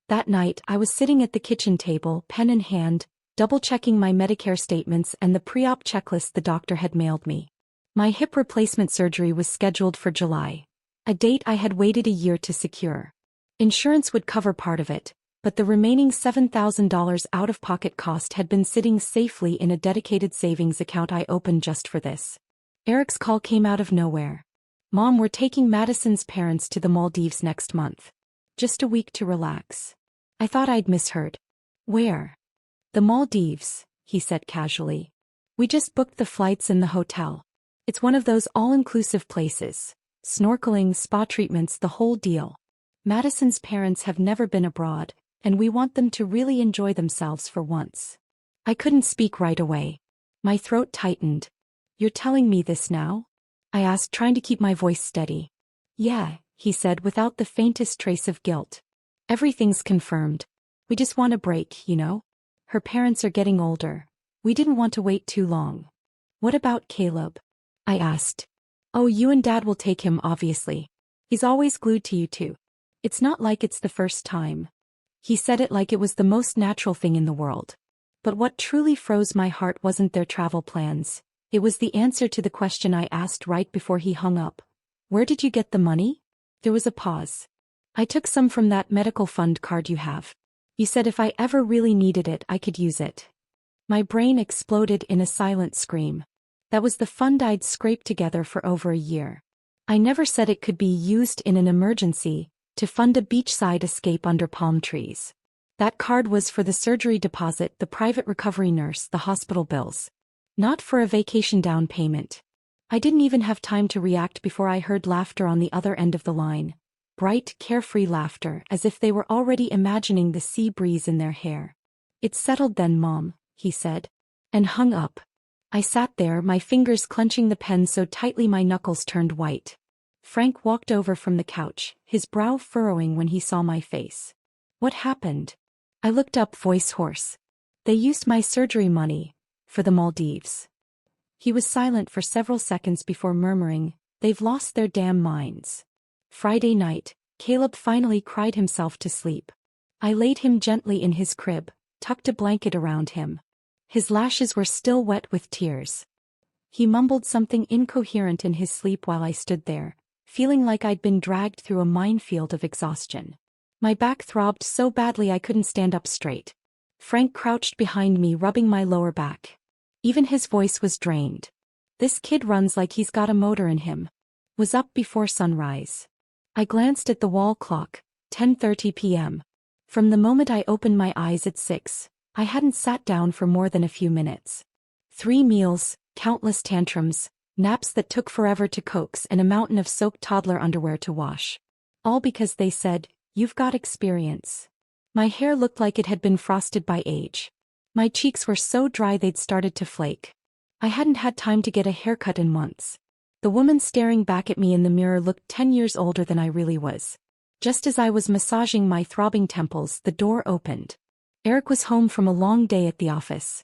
That night, I was sitting at the kitchen table, pen in hand, double-checking my Medicare statements and the pre-op checklist the doctor had mailed me. My hip replacement surgery was scheduled for July, a date I had waited a year to secure. Insurance would cover part of it, but the remaining $7,000 out-of-pocket cost had been sitting safely in a dedicated savings account I opened just for this. Eric's call came out of nowhere. "Mom, we're taking Madison's parents to the Maldives next month. Just a week to relax." I thought I'd misheard. "Where?" "The Maldives," he said casually. "We just booked the flights and the hotel. It's one of those all-inclusive places. Snorkeling, spa treatments, the whole deal. Madison's parents have never been abroad, and we want them to really enjoy themselves for once." I couldn't speak right away. My throat tightened. "You're telling me this now?" I asked, trying to keep my voice steady. "Yeah," he said without the faintest trace of guilt. "Everything's confirmed. We just want a break, you know? Her parents are getting older. We didn't want to wait too long." "What about Caleb?" I asked. "Oh, you and Dad will take him, obviously. He's always glued to you two. It's not like it's the first time." He said it like it was the most natural thing in the world. But what truly froze my heart wasn't their travel plans. It was the answer to the question I asked right before he hung up. "Where did you get the money?" There was a pause. "I took some from that medical fund card you have. You said if I ever really needed it, I could use it." My brain exploded in a silent scream. That was the fund I'd scraped together for over a year. I never said it could be used in an emergency, to fund a beachside escape under palm trees. That card was for the surgery deposit, the private recovery nurse, the hospital bills. Not for a vacation down payment. I didn't even have time to react before I heard laughter on the other end of the line. Bright, carefree laughter, as if they were already imagining the sea breeze in their hair. "It's settled then, Mom," he said. And hung up. I sat there, my fingers clenching the pen so tightly my knuckles turned white. Frank walked over from the couch, his brow furrowing when he saw my face. "What happened?" I looked up, voice hoarse. "They used my surgery money. For the Maldives." He was silent for several seconds before murmuring, "They've lost their damn minds." Friday night, Caleb finally cried himself to sleep. I laid him gently in his crib, tucked a blanket around him. His lashes were still wet with tears. He mumbled something incoherent in his sleep while I stood there, feeling like I'd been dragged through a minefield of exhaustion. My back throbbed so badly I couldn't stand up straight. Frank crouched behind me, rubbing my lower back. Even his voice was drained. "This kid runs like he's got a motor in him." Was up before sunrise. I glanced at the wall clock, 10:30 p.m. From the moment I opened my eyes at 6, I hadn't sat down for more than a few minutes. 3 meals, countless tantrums, naps that took forever to coax, and a mountain of soaked toddler underwear to wash. All because they said, "You've got experience." My hair looked like it had been frosted by age. My cheeks were so dry they'd started to flake. I hadn't had time to get a haircut in months. The woman staring back at me in the mirror looked 10 years older than I really was. Just as I was massaging my throbbing temples, the door opened. Eric was home from a long day at the office.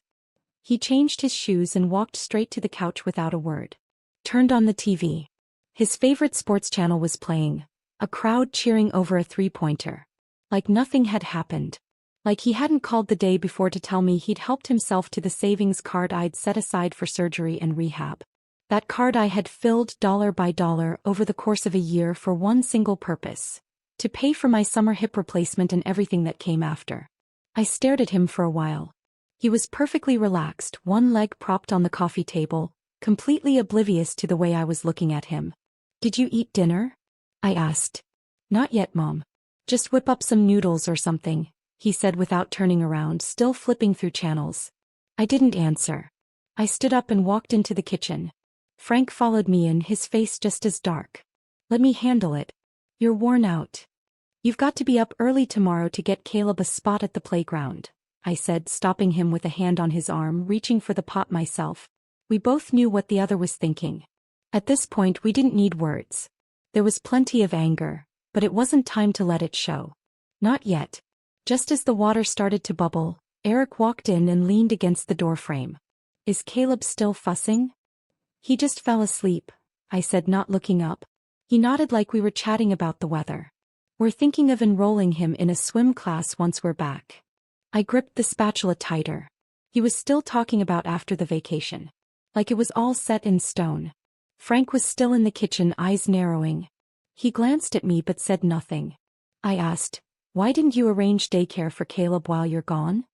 He changed his shoes and walked straight to the couch without a word. Turned on the TV. His favorite sports channel was playing, a crowd cheering over a three-pointer. Like nothing had happened. Like he hadn't called the day before to tell me he'd helped himself to the savings card I'd set aside for surgery and rehab. That card I had filled dollar by dollar over the course of a year for one single purpose: to pay for my summer hip replacement and everything that came after. I stared at him for a while. He was perfectly relaxed, one leg propped on the coffee table, completely oblivious to the way I was looking at him. "Did you eat dinner?" I asked. "Not yet, Mom. Just whip up some noodles or something," he said without turning around, still flipping through channels. I didn't answer. I stood up and walked into the kitchen. Frank followed me in, his face just as dark. "Let me handle it. You're worn out. You've got to be up early tomorrow to get Caleb a spot at the playground," I said, stopping him with a hand on his arm, reaching for the pot myself. We both knew what the other was thinking. At this point we didn't need words. There was plenty of anger, but it wasn't time to let it show. Not yet. Just as the water started to bubble, Eric walked in and leaned against the doorframe. "Is Caleb still fussing?" "He just fell asleep," I said, not looking up. He nodded like we were chatting about the weather. We're thinking of enrolling him in a swim class once we're back. I gripped the spatula tighter. He was still talking about after the vacation. Like it was all set in stone. Frank was still in the kitchen, eyes narrowing. He glanced at me but said nothing. I asked, "Why didn't you arrange daycare for Caleb while you're gone?"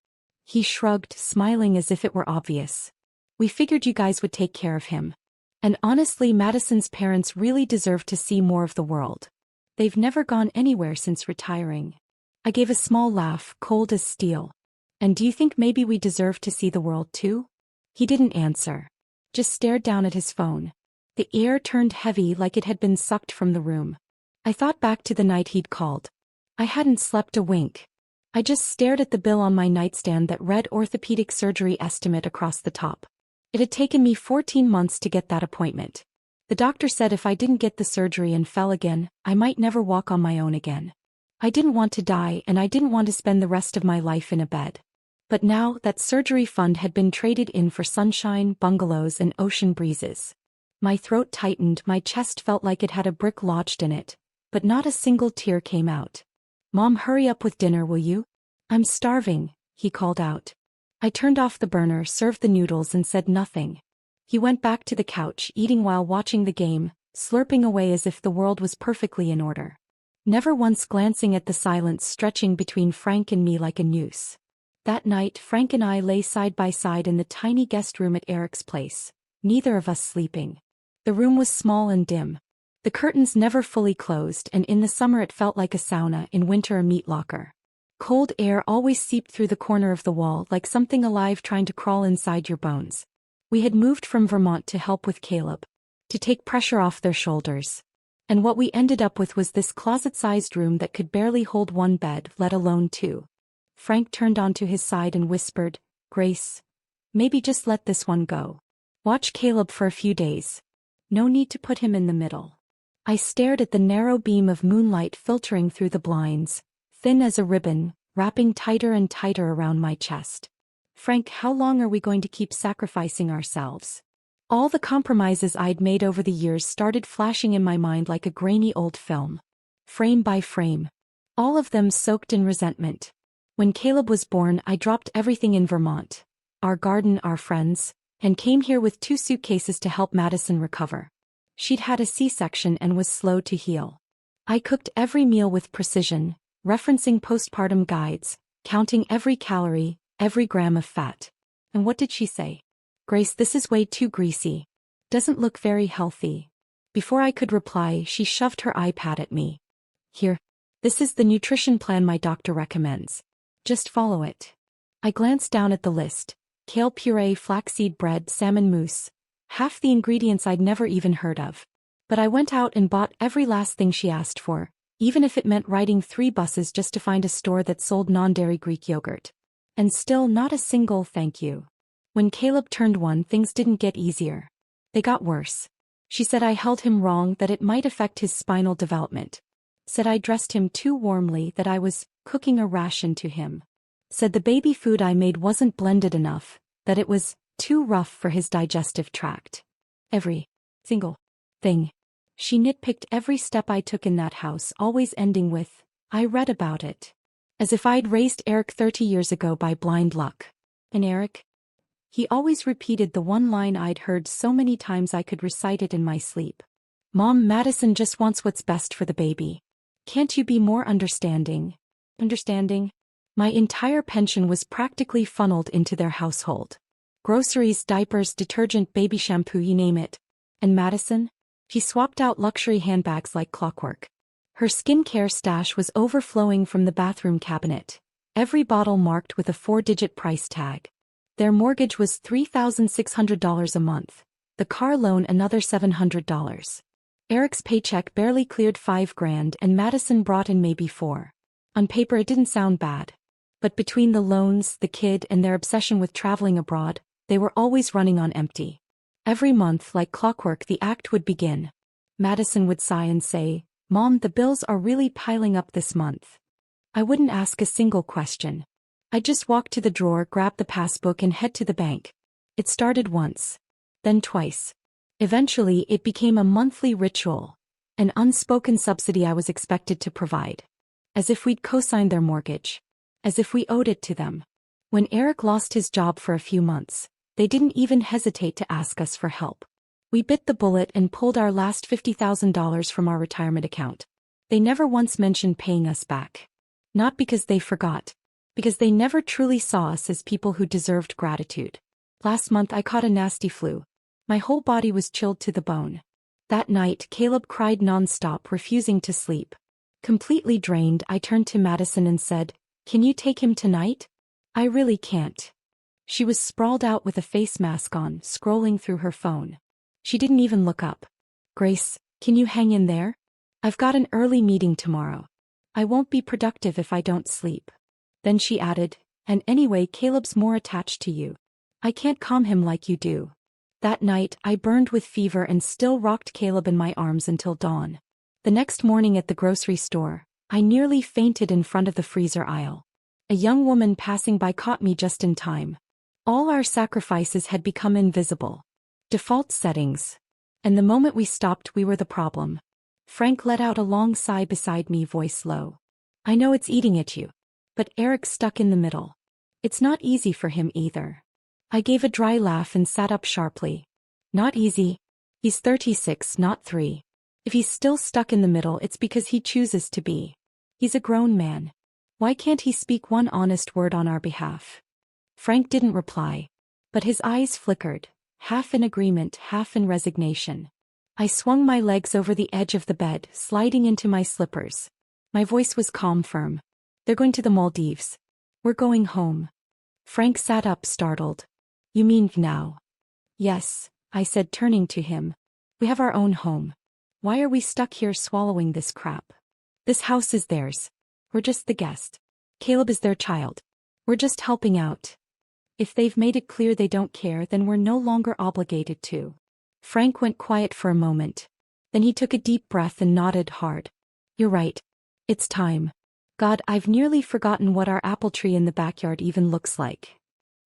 He shrugged, smiling as if it were obvious. "We figured you guys would take care of him. And honestly, Madison's parents really deserve to see more of the world. They've never gone anywhere since retiring." I gave a small laugh, cold as steel. "And do you think maybe we deserve to see the world too?" He didn't answer. Just stared down at his phone. The air turned heavy like it had been sucked from the room. I thought back to the night he'd called. I hadn't slept a wink. I just stared at the bill on my nightstand that read orthopedic surgery estimate across the top. It had taken me 14 months to get that appointment. The doctor said if I didn't get the surgery and fell again, I might never walk on my own again. I didn't want to die, and I didn't want to spend the rest of my life in a bed. But now that surgery fund had been traded in for sunshine, bungalows, and ocean breezes. My throat tightened, my chest felt like it had a brick lodged in it, but not a single tear came out. "Mom, hurry up with dinner, will you? I'm starving," he called out. I turned off the burner, served the noodles, and said nothing. He went back to the couch, eating while watching the game, slurping away as if the world was perfectly in order. Never once glancing at the silence stretching between Frank and me like a noose. That night, Frank and I lay side by side in the tiny guest room at Eric's place, neither of us sleeping. The room was small and dim. The curtains never fully closed, and in the summer it felt like a sauna, in winter a meat locker. Cold air always seeped through the corner of the wall like something alive trying to crawl inside your bones. We had moved from Vermont to help with Caleb, to take pressure off their shoulders. And what we ended up with was this closet-sized room that could barely hold one bed, let alone two. Frank turned onto his side and whispered, "Grace, maybe just let this one go. Watch Caleb for a few days. No need to put him in the middle." I stared at the narrow beam of moonlight filtering through the blinds, thin as a ribbon, wrapping tighter and tighter around my chest. "Frank, how long are we going to keep sacrificing ourselves?" All the compromises I'd made over the years started flashing in my mind like a grainy old film. Frame by frame. All of them soaked in resentment. When Caleb was born, I dropped everything in Vermont, our garden, our friends, and came here with 2 suitcases to help Madison recover. She'd had a C-section and was slow to heal. I cooked every meal with precision, referencing postpartum guides, counting every calorie, every gram of fat. And what did she say? "Grace, this is way too greasy. Doesn't look very healthy." Before I could reply, she shoved her iPad at me. "Here. This is the nutrition plan my doctor recommends. Just follow it." I glanced down at the list. Kale puree, flaxseed bread, salmon mousse. Half the ingredients I'd never even heard of. But I went out and bought every last thing she asked for, even if it meant riding 3 buses just to find a store that sold non-dairy Greek yogurt. And still not a single thank you. When Caleb turned 1, things didn't get easier. They got worse. She said I held him wrong, that it might affect his spinal development. Said I dressed him too warmly, that I was cooking a ration to him. Said the baby food I made wasn't blended enough, that it was too rough for his digestive tract. Every single thing. She nitpicked every step I took in that house, always ending with, "I read about it." As if I'd raised Eric 30 years ago by blind luck. And Eric? He always repeated the one line I'd heard so many times I could recite it in my sleep. "Mom, Madison just wants what's best for the baby. Can't you be more understanding?" Understanding? My entire pension was practically funneled into their household. Groceries, diapers, detergent, baby shampoo, you name it. And Madison? She swapped out luxury handbags like clockwork. Her skincare stash was overflowing from the bathroom cabinet, every bottle marked with a 4-digit price tag. Their mortgage was $3,600 a month, the car loan another $700. Eric's paycheck barely cleared $5,000 and Madison brought in maybe 4. On paper it didn't sound bad. But between the loans, the kid, and their obsession with traveling abroad, they were always running on empty. Every month, like clockwork, the act would begin. Madison would sigh and say, "Mom, the bills are really piling up this month." I wouldn't ask a single question. I'd just walk to the drawer, grab the passbook, and head to the bank. It started once. Then twice. Eventually, it became a monthly ritual, an unspoken subsidy I was expected to provide. As if we'd co-signed their mortgage. As if we owed it to them. When Eric lost his job for a few months, they didn't even hesitate to ask us for help. We bit the bullet and pulled our last $50,000 from our retirement account. They never once mentioned paying us back. Not because they forgot. Because they never truly saw us as people who deserved gratitude. Last month I caught a nasty flu. My whole body was chilled to the bone. That night Caleb cried non-stop, refusing to sleep. Completely drained, I turned to Madison and said, "Can you take him tonight?" "I really can't." She was sprawled out with a face mask on, scrolling through her phone. She didn't even look up. "Grace, can you hang in there? I've got an early meeting tomorrow. I won't be productive if I don't sleep." Then she added, "And anyway, Caleb's more attached to you. I can't calm him like you do." That night, I burned with fever and still rocked Caleb in my arms until dawn. The next morning at the grocery store, I nearly fainted in front of the freezer aisle. A young woman passing by caught me just in time. All our sacrifices had become invisible. Default settings. And the moment we stopped, we were the problem. Frank let out a long sigh beside me, voice low. "I know it's eating at you. But Eric's stuck in the middle. It's not easy for him either." I gave a dry laugh and sat up sharply. "Not easy? He's 36, not 3. If he's still stuck in the middle, it's because he chooses to be. He's a grown man. Why can't he speak one honest word on our behalf?" Frank didn't reply. But his eyes flickered, half in agreement, half in resignation. I swung my legs over the edge of the bed, sliding into my slippers. My voice was calm, firm. "They're going to the Maldives. We're going home." Frank sat up, startled. "You mean now?" "Yes," I said, turning to him. "We have our own home. Why are we stuck here swallowing this crap? This house is theirs. We're just the guest. Caleb is their child. We're just helping out. If they've made it clear they don't care, then we're no longer obligated to." Frank went quiet for a moment. Then he took a deep breath and nodded hard. "You're right. It's time. God, I've nearly forgotten what our apple tree in the backyard even looks like."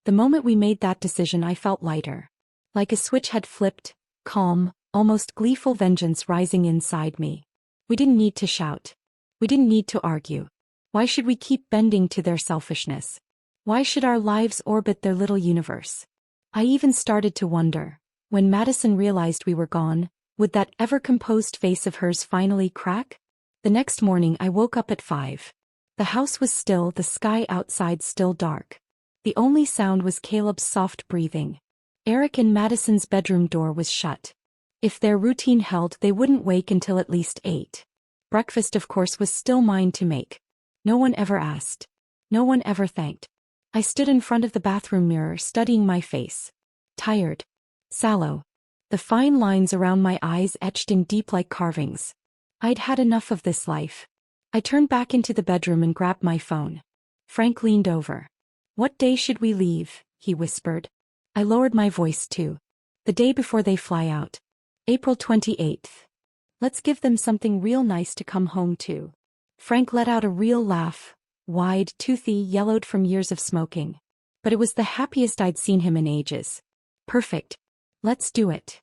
The moment we made that decision, I felt lighter. Like a switch had flipped, calm, almost gleeful vengeance rising inside me. We didn't need to shout. We didn't need to argue. Why should we keep bending to their selfishness? Why should our lives orbit their little universe? I even started to wonder, when Madison realized we were gone, would that ever-composed face of hers finally crack? The next morning I woke up at 5. The house was still, the sky outside still dark. The only sound was Caleb's soft breathing. Eric and Madison's bedroom door was shut. If their routine held, they wouldn't wake until at least 8. Breakfast, of course, was still mine to make. No one ever asked. No one ever thanked. I stood in front of the bathroom mirror, studying my face. Tired. Sallow. The fine lines around my eyes etched in deep like carvings. I'd had enough of this life. I turned back into the bedroom and grabbed my phone. Frank leaned over. "What day should we leave?" he whispered. I lowered my voice too. "The day before they fly out. April 28th. Let's give them something real nice to come home to." Frank let out a real laugh, wide, toothy, yellowed from years of smoking. But it was the happiest I'd seen him in ages. "Perfect. Let's do it."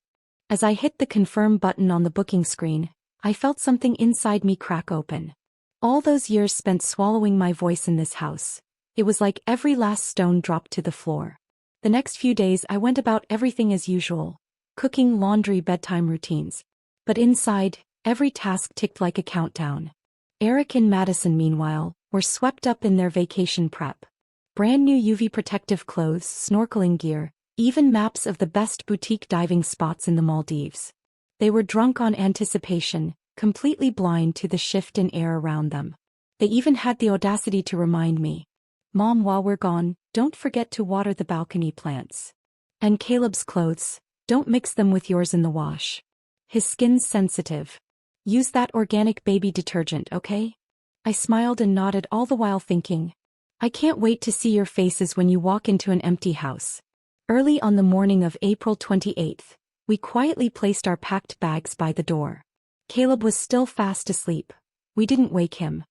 As I hit the confirm button on the booking screen, I felt something inside me crack open. All those years spent swallowing my voice in this house, it was like every last stone dropped to the floor. The next few days I went about everything as usual, cooking, laundry, bedtime routines. But inside, every task ticked like a countdown. Eric and Madison, meanwhile, were swept up in their vacation prep. Brand new UV protective clothes, snorkeling gear, even maps of the best boutique diving spots in the Maldives. They were drunk on anticipation, completely blind to the shift in air around them. They even had the audacity to remind me, "Mom, while we're gone, don't forget to water the balcony plants. And Caleb's clothes, don't mix them with yours in the wash. His skin's sensitive. Use that organic baby detergent, okay?" I smiled and nodded, all the while thinking, I can't wait to see your faces when you walk into an empty house. Early on the morning of April 28th, we quietly placed our packed bags by the door. Caleb was still fast asleep. We didn't wake him.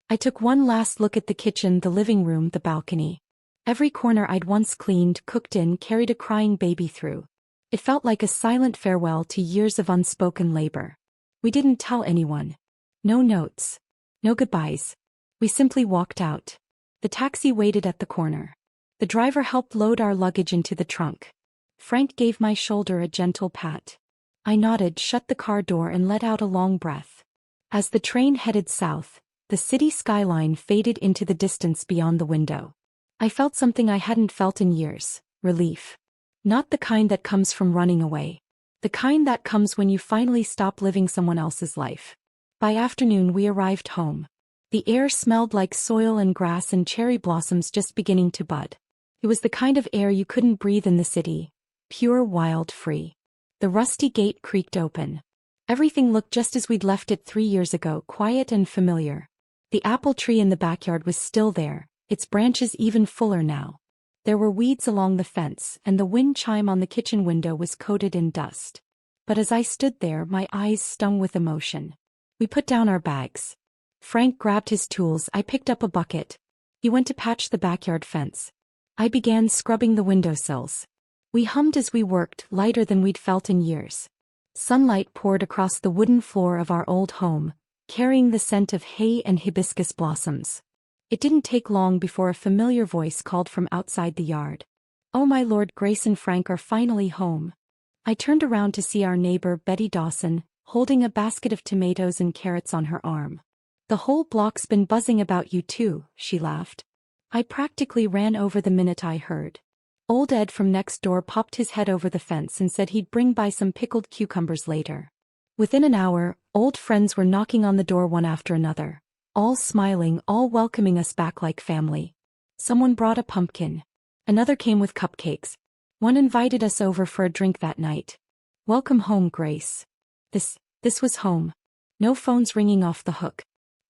I took one last look at the kitchen, the living room, the balcony. Every corner I'd once cleaned, cooked in, carried a crying baby through. It felt like a silent farewell to years of unspoken labor. We didn't tell anyone. No notes. No goodbyes. We simply walked out. The taxi waited at the corner. The driver helped load our luggage into the trunk. Frank gave my shoulder a gentle pat. I nodded, shut the car door and let out a long breath. As the train headed south, the city skyline faded into the distance beyond the window. I felt something I hadn't felt in years: relief. Not the kind that comes from running away. The kind that comes when you finally stop living someone else's life. By afternoon we arrived home. The air smelled like soil and grass and cherry blossoms just beginning to bud. It was the kind of air you couldn't breathe in the city. Pure, wild, free. The rusty gate creaked open. Everything looked just as we'd left it 3 years ago, quiet and familiar. The apple tree in the backyard was still there, its branches even fuller now. There were weeds along the fence, and the wind chime on the kitchen window was coated in dust. But as I stood there, my eyes stung with emotion. We put down our bags. Frank grabbed his tools, I picked up a bucket. He went to patch the backyard fence. I began scrubbing the windowsills. We hummed as we worked, lighter than we'd felt in years. Sunlight poured across the wooden floor of our old home, carrying the scent of hay and hibiscus blossoms. It didn't take long before a familiar voice called from outside the yard. "Oh my Lord, Grace and Frank are finally home." I turned around to see our neighbor Betty Dawson, holding a basket of tomatoes and carrots on her arm. "The whole block's been buzzing about you too," she laughed. I practically ran over the minute I heard. Old Ed from next door popped his head over the fence and said he'd bring by some pickled cucumbers later. Within an hour, old friends were knocking on the door one after another, all smiling, all welcoming us back like family. Someone brought a pumpkin. Another came with cupcakes. One invited us over for a drink that night. "Welcome home, Grace." This was home. No phones ringing off the hook.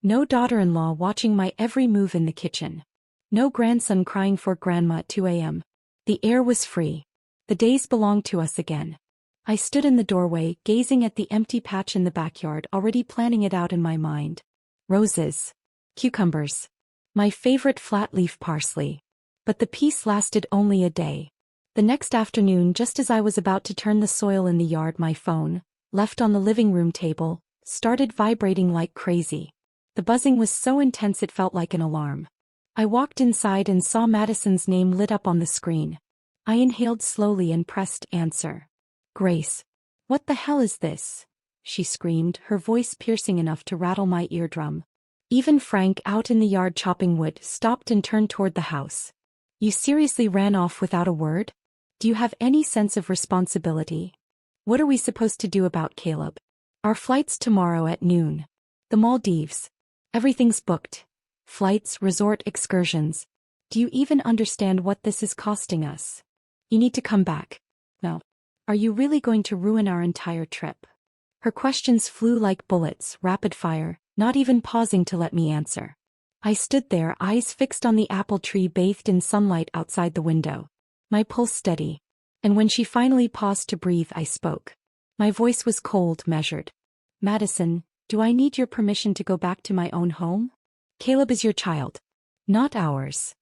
No daughter-in-law watching my every move in the kitchen. No grandson crying for grandma at 2 a.m. The air was free. The days belonged to us again. I stood in the doorway, gazing at the empty patch in the backyard, already planning it out in my mind. Roses. Cucumbers. My favorite flat-leaf parsley. But the peace lasted only a day. The next afternoon, just as I was about to turn the soil in the yard, my phone, left on the living room table, started vibrating like crazy. The buzzing was so intense it felt like an alarm. I walked inside and saw Madison's name lit up on the screen. I inhaled slowly and pressed answer. "Grace. What the hell is this?" she screamed, her voice piercing enough to rattle my eardrum. Even Frank, out in the yard chopping wood, stopped and turned toward the house. "You seriously ran off without a word? Do you have any sense of responsibility? What are we supposed to do about Caleb? Our flight's tomorrow at noon. The Maldives. Everything's booked. Flights, resort excursions. Do you even understand what this is costing us? You need to come back. No. Are you really going to ruin our entire trip?" Her questions flew like bullets, rapid fire, not even pausing to let me answer. I stood there, eyes fixed on the apple tree bathed in sunlight outside the window. My pulse steady. And when she finally paused to breathe, I spoke. My voice was cold, measured. "Madison, do I need your permission to go back to my own home? Caleb is your child. Not ours.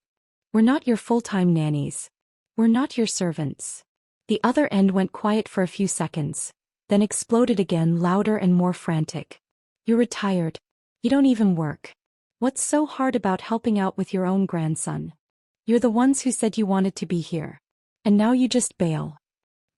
We're not your full-time nannies. We're not your servants." The other end went quiet for a few seconds, then exploded again, louder and more frantic. "You're retired. You don't even work. What's so hard about helping out with your own grandson? You're the ones who said you wanted to be here. And now you just bail.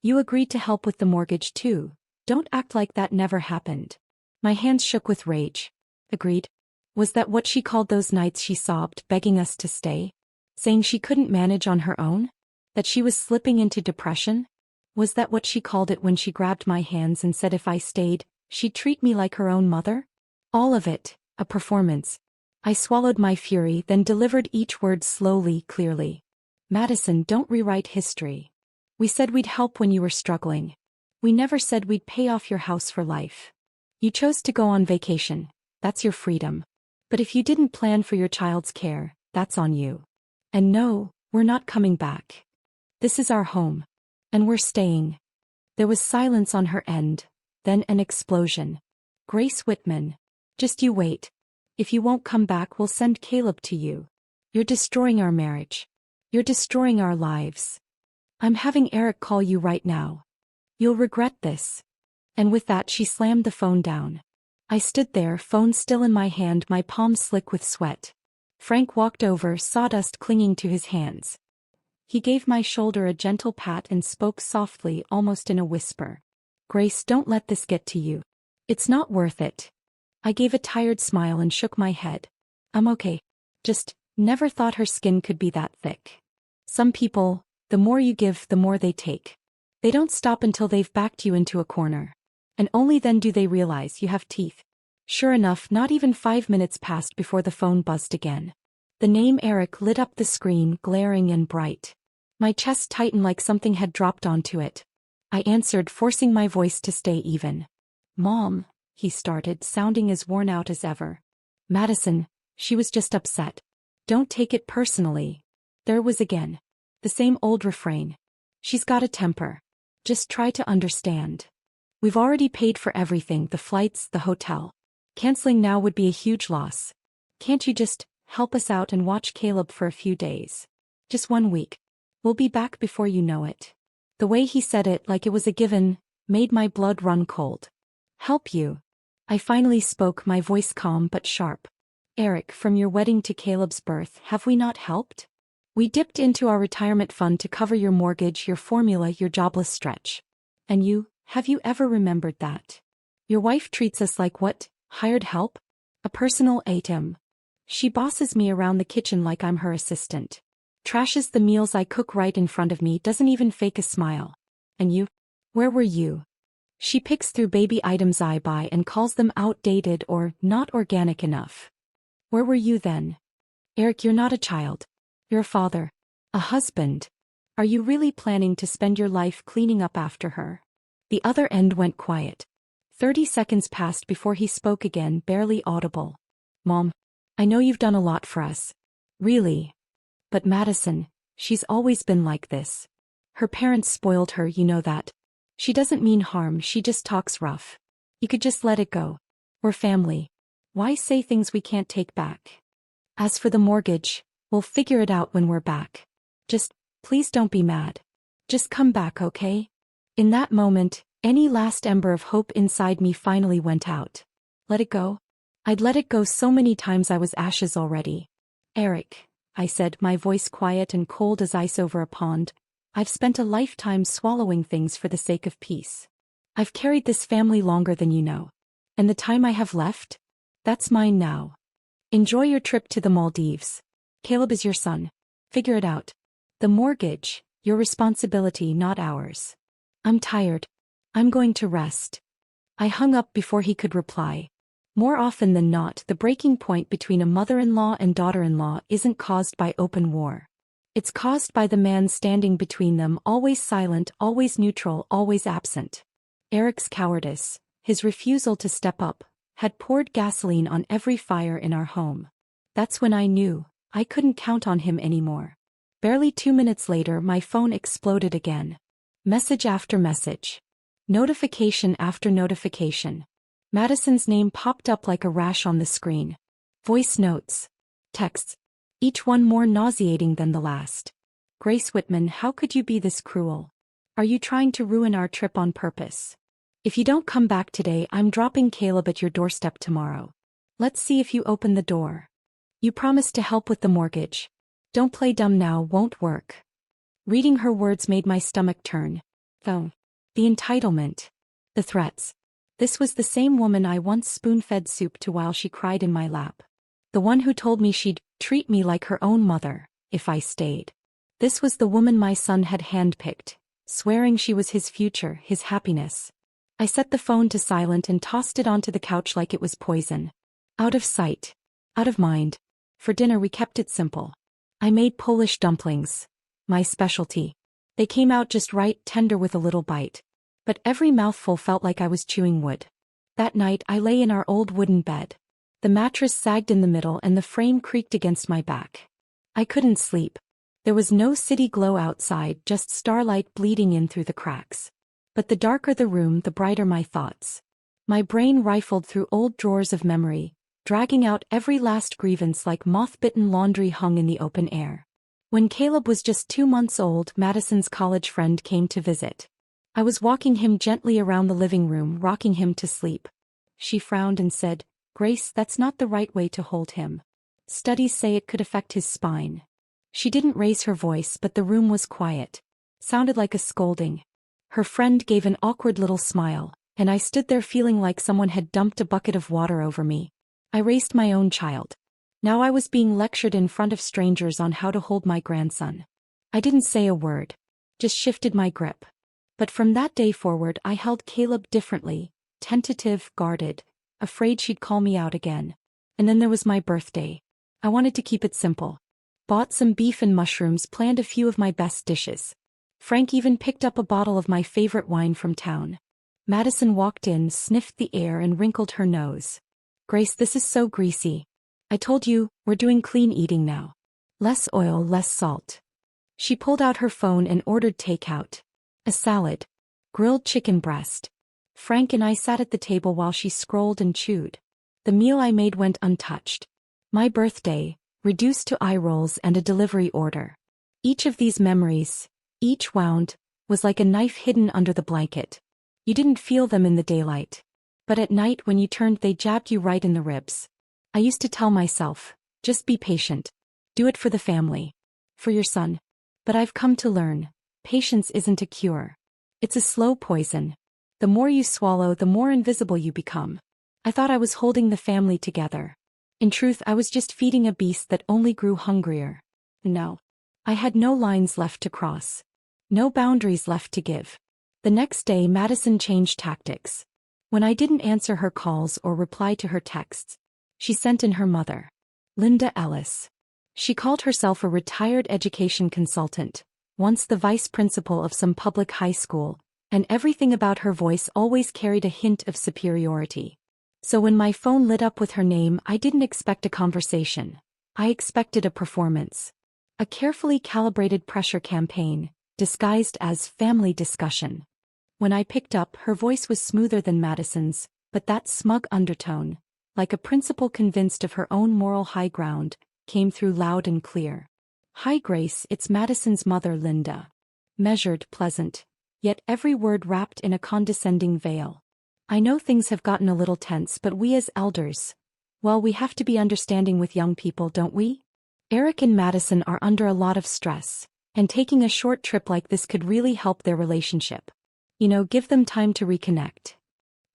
You agreed to help with the mortgage too. Don't act like that never happened." My hands shook with rage. Agreed? Was that what she called those nights she sobbed, begging us to stay? Saying she couldn't manage on her own? That she was slipping into depression? Was that what she called it when she grabbed my hands and said if I stayed, she'd treat me like her own mother? All of it, a performance. I swallowed my fury, then delivered each word slowly, clearly. "Madison, don't rewrite history. We said we'd help when you were struggling. We never said we'd pay off your house for life. You chose to go on vacation. That's your freedom. But if you didn't plan for your child's care, that's on you. And no, we're not coming back. This is our home. And we're staying." There was silence on her end, then an explosion. "Grace Whitman. Just you wait. If you won't come back, we'll send Caleb to you. You're destroying our marriage. You're destroying our lives. I'm having Eric call you right now. You'll regret this." And with that she slammed the phone down. I stood there, phone still in my hand, my palms slick with sweat. Frank walked over, sawdust clinging to his hands. He gave my shoulder a gentle pat and spoke softly, almost in a whisper. Grace, don't let this get to you. It's not worth it. I gave a tired smile and shook my head. I'm okay. Just, never thought her skin could be that thick. Some people, the more you give, the more they take. They don't stop until they've backed you into a corner. And only then do they realize you have teeth. Sure enough, not even 5 minutes passed before the phone buzzed again. The name Eric lit up the screen, glaring and bright. My chest tightened like something had dropped onto it. I answered, forcing my voice to stay even. Mom, he started, sounding as worn out as ever. Madison, she was just upset. Don't take it personally. There was again. The same old refrain. She's got a temper. Just try to understand. We've already paid for everything, the flights, the hotel. Canceling now would be a huge loss. Can't you just help us out and watch Caleb for a few days? Just 1 week. We'll be back before you know it. The way he said it, like it was a given, made my blood run cold. Help you? I finally spoke, my voice calm but sharp. Eric, from your wedding to Caleb's birth, have we not helped? We dipped into our retirement fund to cover your mortgage, your formula, your jobless stretch. And you, have you ever remembered that? Your wife treats us like what? Hired help? A personal ATM. She bosses me around the kitchen like I'm her assistant. Trashes the meals I cook right in front of me, doesn't even fake a smile. And you? Where were you? She picks through baby items I buy and calls them outdated or not organic enough. Where were you then? Eric, you're not a child. You're a father. A husband. Are you really planning to spend your life cleaning up after her? The other end went quiet. 30 seconds passed before he spoke again, barely audible. Mom, I know you've done a lot for us. Really. But Madison, she's always been like this. Her parents spoiled her, you know that. She doesn't mean harm, she just talks rough. You could just let it go. We're family. Why say things we can't take back? As for the mortgage, we'll figure it out when we're back. Just, please don't be mad. Just come back, okay? In that moment, any last ember of hope inside me finally went out. Let it go? I'd let it go so many times I was ashes already. Eric, I said, my voice quiet and cold as ice over a pond, I've spent a lifetime swallowing things for the sake of peace. I've carried this family longer than you know. And the time I have left? That's mine now. Enjoy your trip to the Maldives. Caleb is your son. Figure it out. The mortgage, your responsibility, not ours. I'm tired. I'm going to rest. I hung up before he could reply. More often than not, the breaking point between a mother-in-law and daughter-in-law isn't caused by open war. It's caused by the man standing between them, always silent, always neutral, always absent. Eric's cowardice, his refusal to step up, had poured gasoline on every fire in our home. That's when I knew I couldn't count on him anymore. Barely 2 minutes later, my phone exploded again. Message after message. Notification after notification. Madison's name popped up like a rash on the screen. Voice notes. Texts. Each one more nauseating than the last. Grace Whitman, how could you be this cruel? Are you trying to ruin our trip on purpose? If you don't come back today, I'm dropping Caleb at your doorstep tomorrow. Let's see if you open the door. You promised to help with the mortgage. Don't play dumb now, won't work. Reading her words made my stomach turn. Oh. The entitlement. The threats. This was the same woman I once spoon-fed soup to while she cried in my lap. The one who told me she'd treat me like her own mother, if I stayed. This was the woman my son had handpicked, swearing she was his future, his happiness. I set the phone to silent and tossed it onto the couch like it was poison. Out of sight. Out of mind. For dinner we kept it simple. I made Polish dumplings. My specialty. They came out just right, tender with a little bite. But every mouthful felt like I was chewing wood. That night I lay in our old wooden bed. The mattress sagged in the middle and the frame creaked against my back. I couldn't sleep. There was no city glow outside, just starlight bleeding in through the cracks. But the darker the room, the brighter my thoughts. My brain rifled through old drawers of memory, dragging out every last grievance like moth-bitten laundry hung in the open air. When Caleb was just 2 months old, Madison's college friend came to visit. I was walking him gently around the living room, rocking him to sleep. She frowned and said, "Grace, that's not the right way to hold him. Studies say it could affect his spine. She didn't raise her voice, but the room was quiet. Sounded like a scolding. Her friend gave an awkward little smile, and I stood there feeling like someone had dumped a bucket of water over me. I raised my own child. Now I was being lectured in front of strangers on how to hold my grandson. I didn't say a word. Just shifted my grip. But from that day forward I held Caleb differently, tentative, guarded, afraid she'd call me out again. And then there was my birthday. I wanted to keep it simple. Bought some beef and mushrooms, planned a few of my best dishes. Frank even picked up a bottle of my favorite wine from town. Madison walked in, sniffed the air and wrinkled her nose. "Grace, this is so greasy. I told you, we're doing clean eating now. Less oil, less salt." She pulled out her phone and ordered takeout. A salad. Grilled chicken breast. Frank and I sat at the table while she scrolled and chewed. The meal I made went untouched. My birthday, reduced to eye rolls and a delivery order. Each of these memories, each wound, was like a knife hidden under the blanket. You didn't feel them in the daylight. But at night when you turned they jabbed you right in the ribs. I used to tell myself, just be patient. Do it for the family. For your son. But I've come to learn, patience isn't a cure. It's a slow poison. The more you swallow, the more invisible you become. I thought I was holding the family together. In truth, I was just feeding a beast that only grew hungrier. No. I had no lines left to cross. No boundaries left to give. The next day Madison changed tactics. When I didn't answer her calls or reply to her texts, she sent in her mother. Linda Ellis. She called herself a retired education consultant, once the vice principal of some public high school, and everything about her voice always carried a hint of superiority. So when my phone lit up with her name, I didn't expect a conversation. I expected a performance. A carefully calibrated pressure campaign, disguised as family discussion. When I picked up, her voice was smoother than Madison's, but that smug undertone, like a principal convinced of her own moral high ground, came through loud and clear. "Hi Grace, it's Madison's mother Linda." Measured, pleasant, yet every word wrapped in a condescending veil. "I know things have gotten a little tense, but we as elders, well, we have to be understanding with young people, don't we? Eric and Madison are under a lot of stress, and taking a short trip like this could really help their relationship. You know, give them time to reconnect."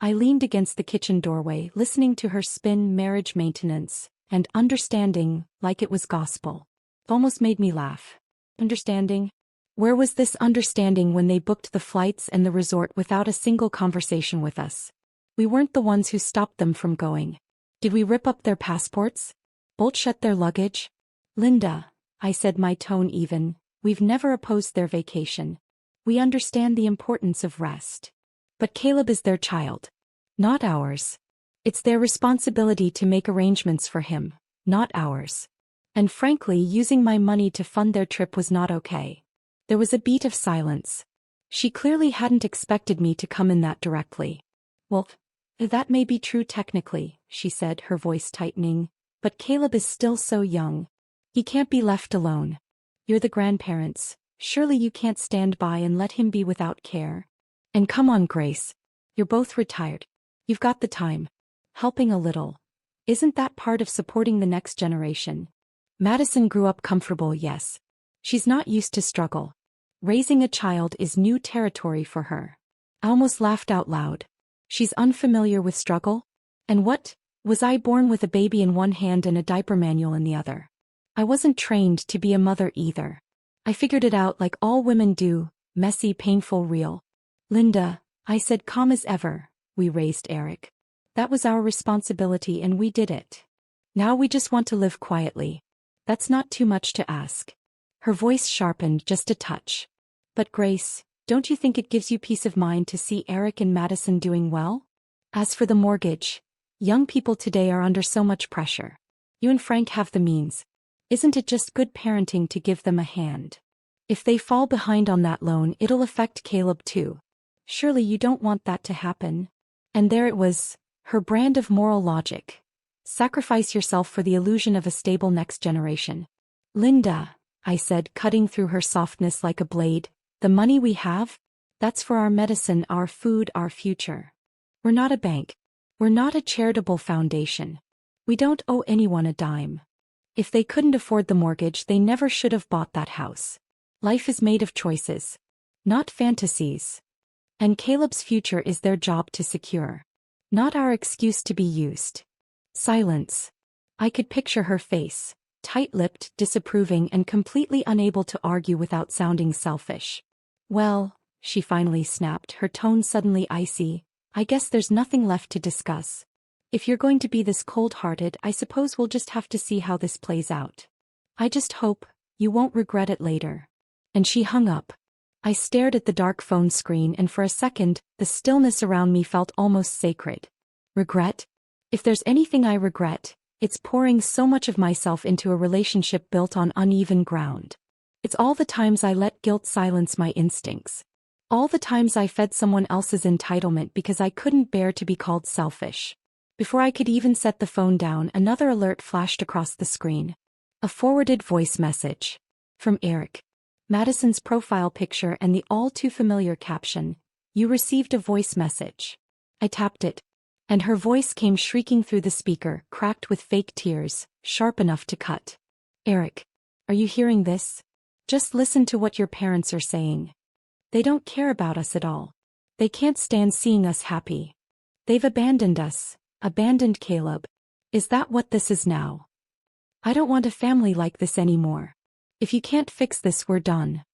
I leaned against the kitchen doorway, listening to her spin marriage maintenance, and understanding, like it was gospel. Almost made me laugh. Understanding? Where was this understanding when they booked the flights and the resort without a single conversation with us? We weren't the ones who stopped them from going. Did we rip up their passports? Bolt shut their luggage? "Linda," I said, my tone even, "we've never opposed their vacation. We understand the importance of rest. But Caleb is their child. Not ours. It's their responsibility to make arrangements for him, not ours. And frankly, using my money to fund their trip was not okay." There was a beat of silence. She clearly hadn't expected me to come in that directly. "Well, that may be true technically," she said, her voice tightening, "but Caleb is still so young. He can't be left alone. You're the grandparents. Surely you can't stand by and let him be without care. And come on, Grace. You're both retired. You've got the time. Helping a little. Isn't that part of supporting the next generation?" Madison grew up comfortable, yes. She's not used to struggle. Raising a child is new territory for her. I almost laughed out loud. She's unfamiliar with struggle? And what? Was I born with a baby in one hand and a diaper manual in the other? I wasn't trained to be a mother either. I figured it out like all women do, messy, painful, real. "Linda," I said, calm as ever, "we raised Eric. That was our responsibility and we did it. Now we just want to live quietly. That's not too much to ask." Her voice sharpened just a touch. "But Grace, don't you think it gives you peace of mind to see Eric and Madison doing well? As for the mortgage, young people today are under so much pressure. You and Frank have the means. Isn't it just good parenting to give them a hand? If they fall behind on that loan, it'll affect Caleb too. Surely you don't want that to happen." And there it was, her brand of moral logic. Sacrifice yourself for the illusion of a stable next generation. "Linda," I said, cutting through her softness like a blade, "the money we have? That's for our medicine, our food, our future. We're not a bank. We're not a charitable foundation. We don't owe anyone a dime. If they couldn't afford the mortgage, they never should have bought that house. Life is made of choices, not fantasies. And Caleb's future is their job to secure, not our excuse to be used. Silence. I could picture her face, tight-lipped, disapproving, and completely unable to argue without sounding selfish. Well, she finally snapped, her tone suddenly icy, I guess there's nothing left to discuss. If you're going to be this cold-hearted, I suppose we'll just have to see how this plays out. I just hope you won't regret it later. And she hung up. I stared at the dark phone screen, and for a second, the stillness around me felt almost sacred. Regret? If there's anything I regret, it's pouring so much of myself into a relationship built on uneven ground. It's all the times I let guilt silence my instincts. All the times I fed someone else's entitlement because I couldn't bear to be called selfish. Before I could even set the phone down, another alert flashed across the screen. A forwarded voice message. From Eric. Madison's profile picture and the all-too-familiar caption, "You received a voice message." I tapped it, and her voice came shrieking through the speaker, cracked with fake tears, sharp enough to cut. "Eric, are you hearing this? Just listen to what your parents are saying. They don't care about us at all. They can't stand seeing us happy. They've abandoned us. Abandoned Caleb. Is that what this is now? I don't want a family like this anymore. If you can't fix this, we're done.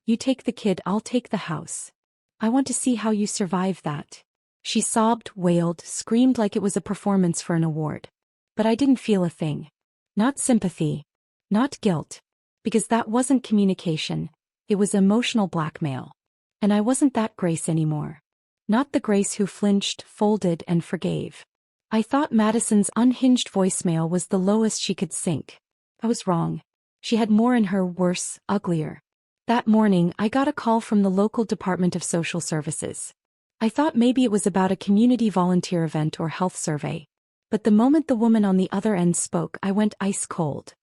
You take the kid, I'll take the house. I want to see how you survive that." She sobbed, wailed, screamed like it was a performance for an award. But I didn't feel a thing. Not sympathy. Not guilt. Because that wasn't communication. It was emotional blackmail. And I wasn't that Grace anymore. Not the Grace who flinched, folded, and forgave. I thought Madison's unhinged voicemail was the lowest she could sink. I was wrong. She had more in her, worse, uglier. That morning, I got a call from the local Department of Social Services. I thought maybe it was about a community volunteer event or health survey. But the moment the woman on the other end spoke, I went ice cold.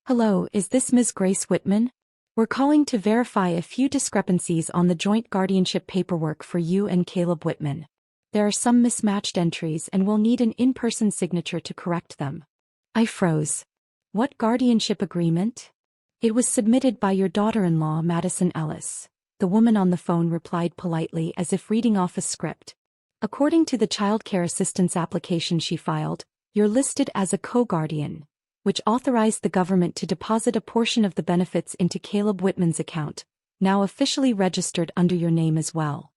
"Hello, is this Ms. Grace Whitman? We're calling to verify a few discrepancies on the joint guardianship paperwork for you and Caleb Whitman. There are some mismatched entries and we'll need an in-person signature to correct them." I froze. "What guardianship agreement?" "It was submitted by your daughter-in-law, Madison Ellis." The woman on the phone replied politely, as if reading off a script. "According to the child care assistance application she filed, you're listed as a co-guardian, which authorized the government to deposit a portion of the benefits into Caleb Whitman's account, now officially registered under your name as well."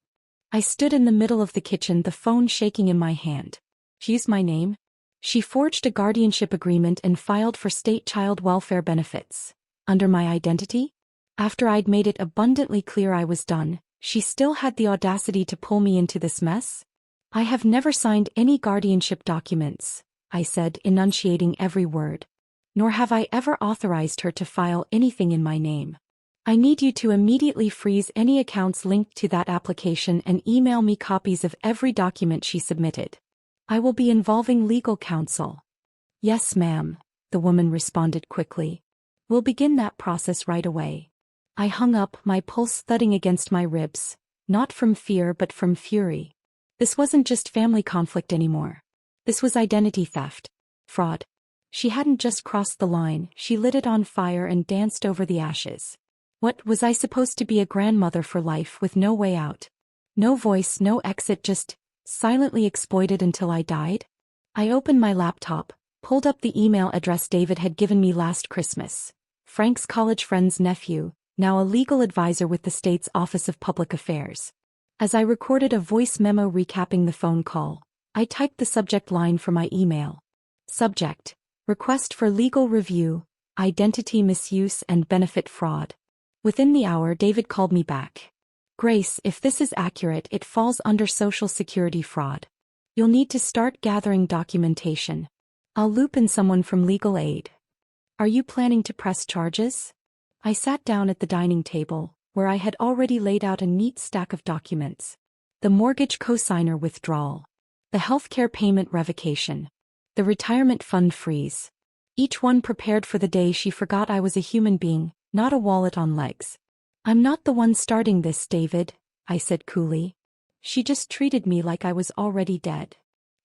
I stood in the middle of the kitchen, the phone shaking in my hand. She used my name? She forged a guardianship agreement and filed for state child welfare benefits. Under my identity? After I'd made it abundantly clear I was done, she still had the audacity to pull me into this mess? "I have never signed any guardianship documents," I said, enunciating every word. "Nor have I ever authorized her to file anything in my name. I need you to immediately freeze any accounts linked to that application and email me copies of every document she submitted. I will be involving legal counsel." "Yes, ma'am," the woman responded quickly. "We'll begin that process right away." I hung up, my pulse thudding against my ribs, not from fear but from fury. This wasn't just family conflict anymore. This was identity theft. Fraud. She hadn't just crossed the line, she lit it on fire and danced over the ashes. What, was I supposed to be a grandmother for life with no way out? No voice, no exit, just silently exploited until I died? I opened my laptop, pulled up the email address David had given me last Christmas. Frank's college friend's nephew, now a legal advisor with the state's Office of Public Affairs. As I recorded a voice memo recapping the phone call, I typed the subject line for my email. Subject: Request for legal review, identity misuse and benefit fraud. Within the hour, David called me back. "Grace, if this is accurate, it falls under Social Security fraud. You'll need to start gathering documentation. I'll loop in someone from legal aid. Are you planning to press charges?" I sat down at the dining table, where I had already laid out a neat stack of documents. The mortgage cosigner withdrawal. The healthcare payment revocation. The retirement fund freeze. Each one prepared for the day she forgot I was a human being, not a wallet on legs. "I'm not the one starting this, David," I said coolly. "She just treated me like I was already dead."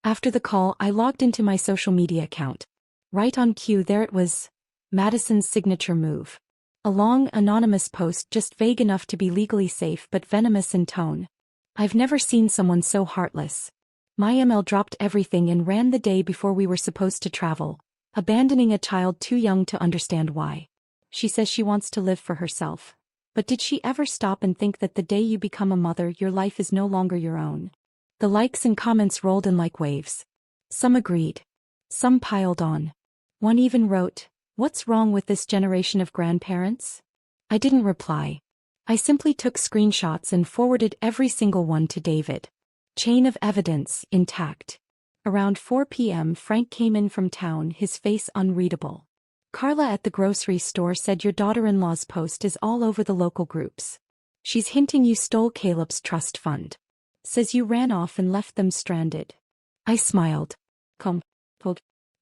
After the call, I logged into my social media account. Right on cue, there it was. Madison's signature move. A long, anonymous post just vague enough to be legally safe but venomous in tone. I've never seen someone so heartless. My ML dropped everything and ran the day before we were supposed to travel, abandoning a child too young to understand why. She says she wants to live for herself. But did she ever stop and think that the day you become a mother, your life is no longer your own? The likes and comments rolled in like waves. Some agreed. Some piled on. One even wrote, "What's wrong with this generation of grandparents?" I didn't reply. I simply took screenshots and forwarded every single one to David. Chain of evidence intact. Around 4 p.m. Frank came in from town, his face unreadable. "Carla at the grocery store said your daughter-in-law's post is all over the local groups. She's hinting you stole Caleb's trust fund. Says you ran off and left them stranded." I smiled. "Come,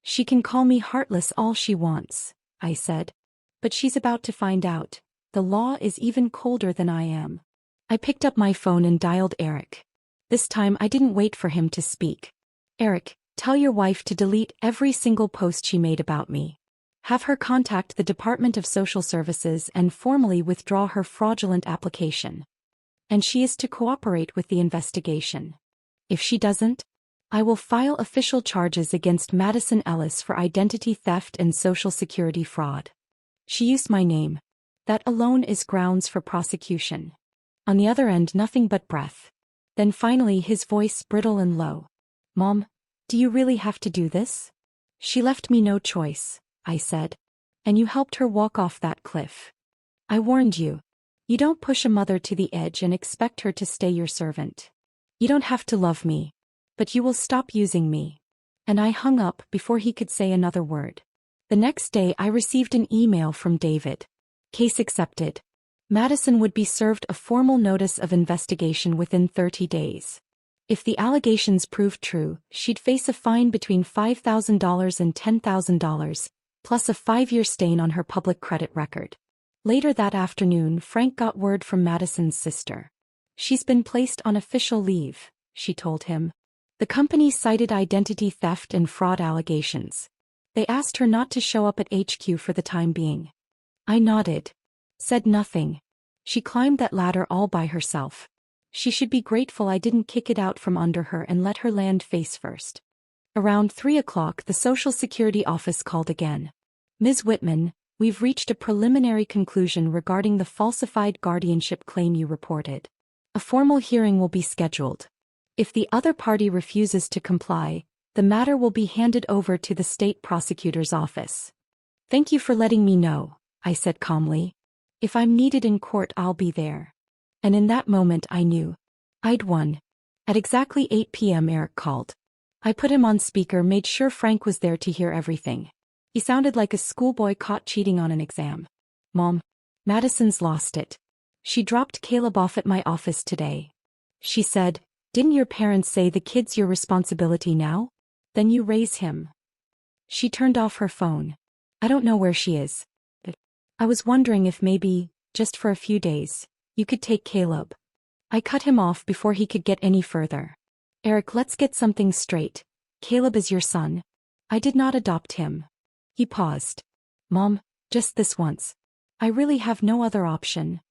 she can call me heartless all she wants," I said. "But she's about to find out. The law is even colder than I am." I picked up my phone and dialed Eric. This time I didn't wait for him to speak. "Eric, tell your wife to delete every single post she made about me. Have her contact the Department of Social Services and formally withdraw her fraudulent application. And she is to cooperate with the investigation. If she doesn't, I will file official charges against Madison Ellis for identity theft and Social Security fraud. She used my name. That alone is grounds for prosecution." On the other end, nothing but breath. Then finally his voice brittle and low. "Mom, do you really have to do this?" "She left me no choice," I said. "And you helped her walk off that cliff. I warned you. You don't push a mother to the edge and expect her to stay your servant. You don't have to love me. But you will stop using me." And I hung up before he could say another word. The next day I received an email from David. Case accepted. Madison would be served a formal notice of investigation within 30 days. If the allegations proved true, she'd face a fine between $5,000 and $10,000, plus a 5-year stain on her public credit record. Later that afternoon, Frank got word from Madison's sister. "She's been placed on official leave," she told him. The company cited identity theft and fraud allegations. They asked her not to show up at HQ for the time being. I nodded. Said nothing. She climbed that ladder all by herself. She should be grateful I didn't kick it out from under her and let her land face first. Around 3 o'clock the Social Security office called again. "Ms. Whitman, we've reached a preliminary conclusion regarding the falsified guardianship claim you reported. A formal hearing will be scheduled. If the other party refuses to comply, the matter will be handed over to the state prosecutor's office." "Thank you for letting me know," I said calmly. "If I'm needed in court, I'll be there." And in that moment I knew. I'd won. At exactly 8 p.m. Eric called. I put him on speaker, made sure Frank was there to hear everything. He sounded like a schoolboy caught cheating on an exam. "Mom, Madison's lost it. She dropped Caleb off at my office today. She said, 'Didn't your parents say the kid's your responsibility now? Then you raise him.' She turned off her phone. I don't know where she is. But I was wondering if maybe, just for a few days, you could take Caleb." I cut him off before he could get any further. "Eric, let's get something straight. Caleb is your son. I did not adopt him." He paused. "Mom, just this once. I really have no other option."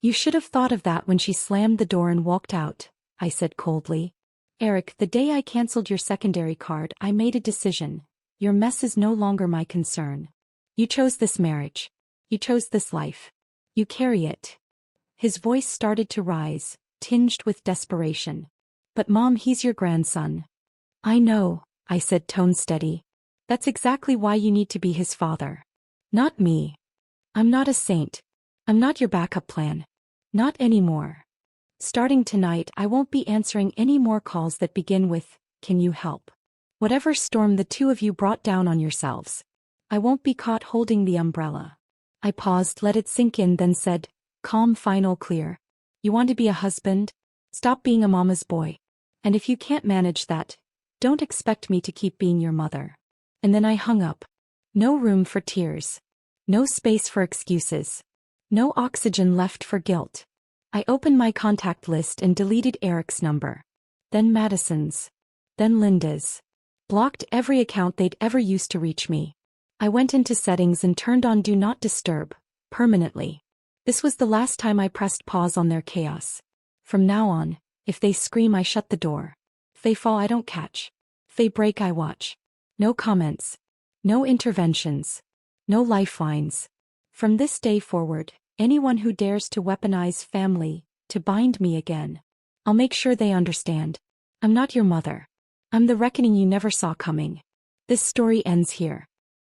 "You should have thought of that when she slammed the door and walked out," I said coldly. "Eric, the day I canceled your secondary card, I made a decision. Your mess is no longer my concern. You chose this marriage. You chose this life. You carry it." His voice started to rise, tinged with desperation. "But Mom, he's your grandson." "I know," I said, tone steady. "That's exactly why you need to be his father. Not me. I'm not a saint. I'm not your backup plan. Not anymore. Starting tonight, I won't be answering any more calls that begin with, 'Can you help?' Whatever storm the two of you brought down on yourselves, I won't be caught holding the umbrella." I paused, let it sink in, then said, calm, final, clear. "You want to be a husband? Stop being a mama's boy. And if you can't manage that, don't expect me to keep being your mother." And then I hung up. No room for tears. No space for excuses. No oxygen left for guilt. I opened my contact list and deleted Eric's number. Then Madison's. Then Linda's. Blocked every account they'd ever used to reach me. I went into settings and turned on Do Not Disturb, permanently. This was the last time I pressed pause on their chaos. From now on, if they scream I shut the door. If they fall I don't catch. If they break I watch. No comments. No interventions. No lifelines. From this day forward, anyone who dares to weaponize family, to bind me again, I'll make sure they understand. I'm not your mother. I'm the reckoning you never saw coming. This story ends here.